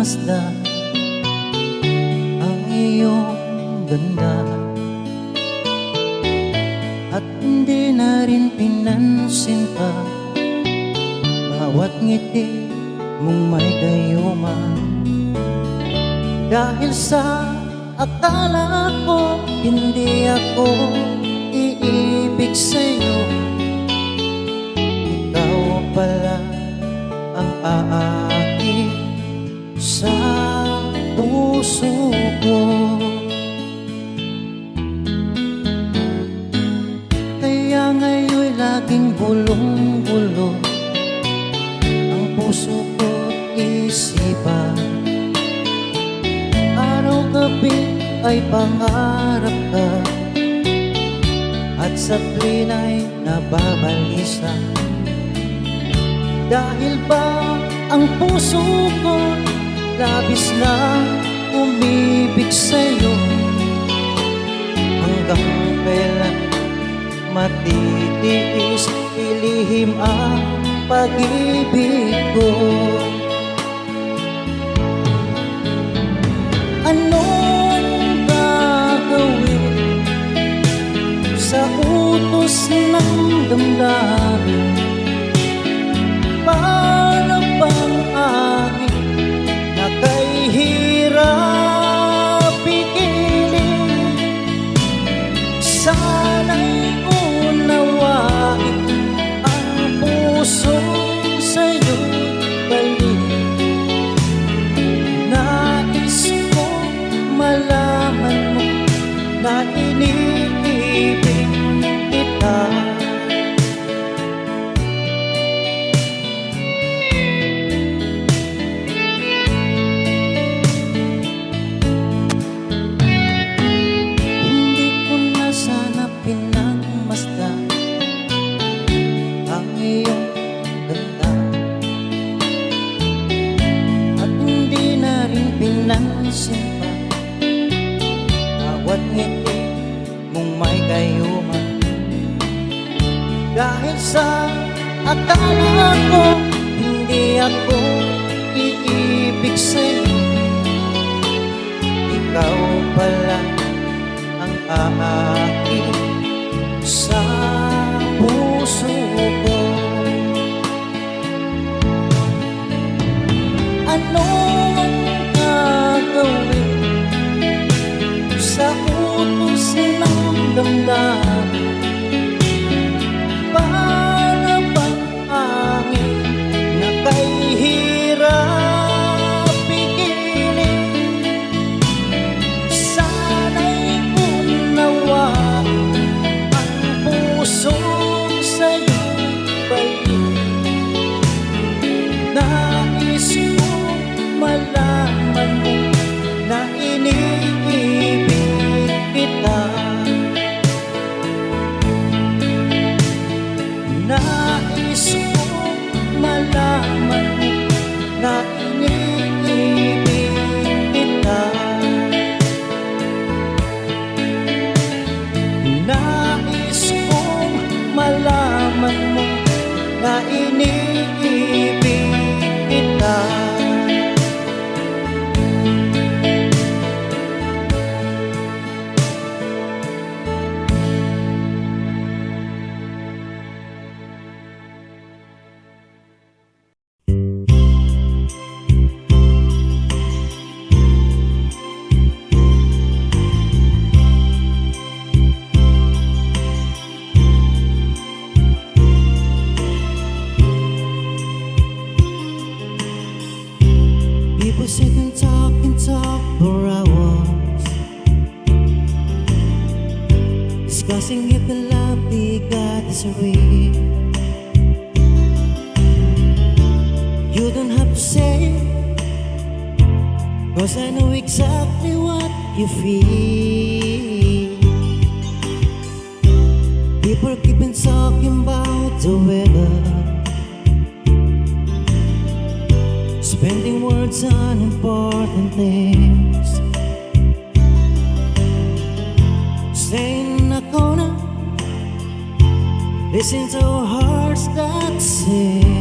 pinagmasdan ang iyong ganda, at hindi na rin pinansin pa bawat ngiti mong may gayuma. Dahil sa akala ko hindi ako iibig sa'yo, ikaw pala ang aakit sa puso ko. Kaya ngayon'y laging bulong-bulong ang puso ko't isipan. Araw-gabi ay pangarap ka, at sa tuwin ay nababalisa. Dahil ba ang puso ko labis na umibig sa'yo, hanggang kailan matitiis ilihim ang pag-ibig ko? Anong gagawin sa utos ng damdamin? Para bang aking nakahihirap pigilin? Sana'y unawain ang pusong sa'yo'y balik. Nais ko malaman mo na iniibig kita. Hindi ko na sana pinagmasdan ang iyong ganda, at hindi na rin pinansin pa bawat ngiti mong may gayuma. Dahil sa akala ko hindi ako iibig sa'yo, ikaw pala ang aakit sa puso ko. Anong gagawin sa utos ng damdamin? Para bang hangin na kahihirap pigilin? Sana'y unawain ang pusong sa'yo'y balik. Nais ko malaman mo na iniibig kita. Nais ko malaman mo na iniibig kita. Nais ko malaman mo na iniibig kita. People sit and talk for hours, discussing if the love they got is real. You don't have to say, 'cause I know exactly what you feel. People keep on talking about the weather, spending words on important things, staying in a corner, listen to hearts that sing.